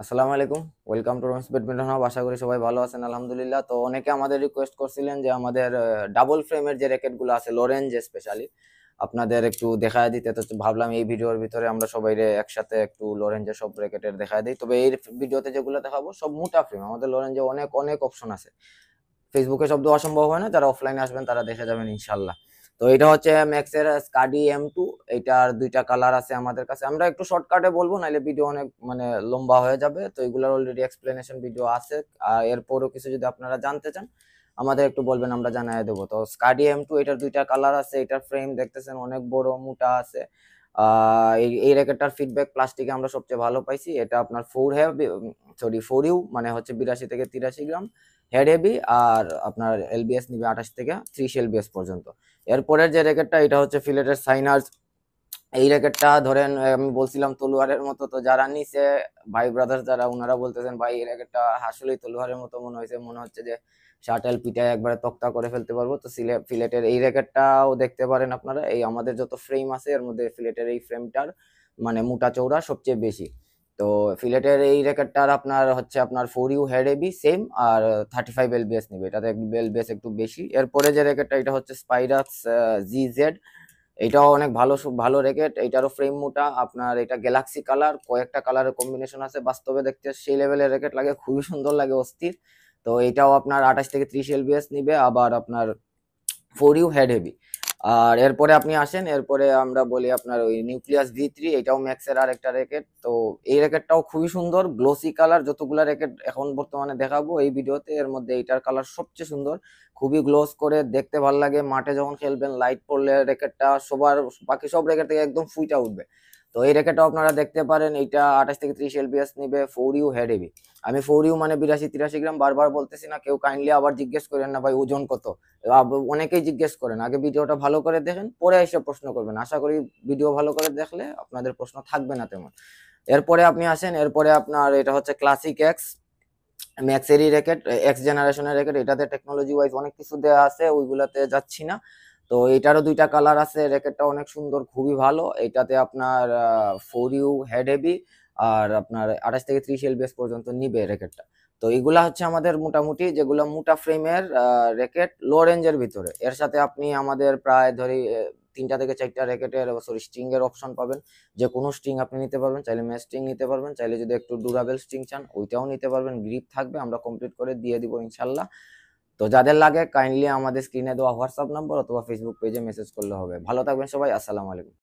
আসসালামু আলাইকুম। Welcome to Ramesh badminton hub. আশা করি সবাই ভালো আছেন, আলহামদুলিল্লাহ। তো অনেকে আমাদের রিকোয়েস্ট করছিলেন যে আমাদের ডাবল ফ্রেমের যে র্যাকেট গুলো আছে, লরেঞ্জ স্পেশালি আপনাদের একটু দেখায় দিতে। তো ভাবলাম এই ভিডিওর ভিতরে আমরা সবাই একসাথে একটু লরেঞ্জের সব র্যাকেটের দেখায় দিই। তবে এই ভিডিওতে যেগুলো দেখাবো সব মোটা ফ্রেম। আমাদের লরেঞ্জে অনেক অনেক অপশন আছে, ফেসবুকে সব দেওয়া সম্ভব হয় না। যারা অফলাইনে আসবেন তারা দেখে যাবেন ইনশাল্লাহ। তো এটা হচ্ছে ম্যাক্সের স্কাডি M2। এটার দুইটা কালার আছে আমাদের কাছে। আমরা একটু শর্টকাটে বলবো, নাইলে ভিডিও অনেক লম্বা হয়ে যাবে। তো এগুলোর অলরেডি এক্সপ্লেনেশন ভিডিও আছে। আর এরপরও কিছু যদি আপনারা জানতে চান আমাদের একটু বলবেন, আমরা জানিয়ে দেবো। তো স্কাডি M2 এটার দুইটা কালার আছে। এটার ফ্রেম দেখতেছেন অনেক বড় মোটা আছে। এই র্যাকেটটার ফিডব্যাক প্লাস্টিকে আমরা সবচেয়ে ভালো পাইছি। এটা আপনার 4U মানে হচ্ছে 82 থেকে 83 গ্রাম হেড হেভি। আর আপনার এলবিএস নিবে 28 থেকে 30 এলবিএস পর্যন্ত। এরপরের যে র্যাকেটটা, এটা হচ্ছে ফিলেটের সাইনার্স। এই র্যাকেটটা ধরেন আমি বলছিলাম তলোয়ারের মতো। তো যারা নিছে ভাই ব্রাদার্স যারা, ওনারা বলতেছেন ভাই এই র্যাকেটটা আসলেই তলোয়ারের মতো মনে হয়েছে, মনে হচ্ছে যে শাটেল পিটায় একবারে তক্তা করে ফেলতে পারবো। তো ফিলেটের এই র্যাকেটটাও দেখতে পারেন আপনারা। এই আমাদের যত ফ্রেম আছে এর মধ্যে ফিলেটের এই ফ্রেমটার মোটা চৌড়া সবচেয়ে বেশি। তো ফিলেটের এই র্যাকেটটার আপনার হচ্ছে আপনার 4U হেড এবি সেম, আর 35 এলবিএস নিবে। এটাতে এলবিএস একটু বেশি। এরপরে যে র্যাকেটটা, এটা হচ্ছে স্পাইরাক্স GZ। এটাও অনেক ভালো ভালো র্যাকেট। এটারও ফ্রেম মোটা আপনার। এটা গ্যালাক্সি কালার, কয়েকটা কালারের কম্বিনেশন আছে। বাস্তবে দেখতে সেই লেভেলের র্যাকেট লাগে, খুবই সুন্দর লাগে, অস্থির। তো এটাও আপনার 28 থেকে 30 এলবিএস নিবে, আবার আপনার 4U হেড হেভি। আর এরপরে আপনি আসেন, এরপরে আমরা বলি আপনার ওই নিউক্লিয়াস V3। এটাও ম্যাক্সের আর একটা র্যাকেট। তো এই র্যাকেটটাও খুবই সুন্দর, গ্লোসি কালার। যতগুলা র্যাকেট এখন বর্তমানে দেখাবো এই ভিডিওতে, এর মধ্যে এইটার কালার সবচেয়ে সুন্দর। খুবই গ্লোস করে দেখতে ভালো লাগে। মাঠে যখন খেলবেন লাইট পড়লে র্যাকেটটা সবার বাকি সব র্যাকেট থেকে একদম ফুইটা উঠবে। তো এই র্যাকেটটাও আপনারা দেখতে পারেন। এইটা 28 থেকে 30 এলবিএস নিবে, 4U হেড হেভি। আমি 4U মানে 82 83 গ্রাম বারবার বলতেছি না, কেউ কাইন্ডলি আবার জিজ্ঞেস করেন না ভাই ওজন কত। অনেকেই জিজ্ঞেস করেন। আগে ভিডিওটা ভালো করে দেখেন, পরে এসে প্রশ্ন করবেন। আশা করি ভিডিও ভালো করে দেখলে আপনাদের প্রশ্ন থাকবে না তেমন। এরপরে আপনি আসেন, এরপরে আপনার এটা হচ্ছে ক্লাসিক এক্স। ম্যাক্সেরই র্যাকেট, এক্স জেনারেশনের র্যাকেট। এটাতে টেকনোলজি ওয়াইজ অনেক কিছু দেওয়া আছে, ওইগুলাতে যাচ্ছি না। তো এটারও দুইটা কালার আছে। র্যাকেটটা অনেক সুন্দর, খুবই ভালো। এটাতে আপনার 4U হেড হেভি, আর আপনার 28 থেকে 30 এলবিএস পর্যন্ত নিবে র্যাকেটটা। তো এগুলা হচ্ছে আমাদের মোটামুটি যেগুলো মোটা ফ্রেমের র্যাকেট লো রেঞ্জের ভিতরে। এর সাথে আপনি আমাদের প্রায় ধরি 3টা থেকে 4টা র্যাকেটের সরি স্ট্রিং এর অপশন পাবেন। যে কোনো স্ট্রিং আপনি নিতে পারবেন, চাইলে ম্যাচ স্ট্রিং নিতে পারবেন, চাইলে যদি একটু ডুরাবেল স্ট্রিং চান ওইটাও নিতে পারবেন। গ্রিপ থাকবে, আমরা কমপ্লিট করে দিয়ে দিব ইনশাল্লাহ। তো যাদের লাগে কাইন্ডলি আমাদের স্ক্রিনে দেওয়া হোয়াটসঅ্যাপ নাম্বার অথবা ফেসবুক পেজে মেসেজ করলে হবে। ভালো থাকবেন সবাই, আসসালামু আলাইকুম।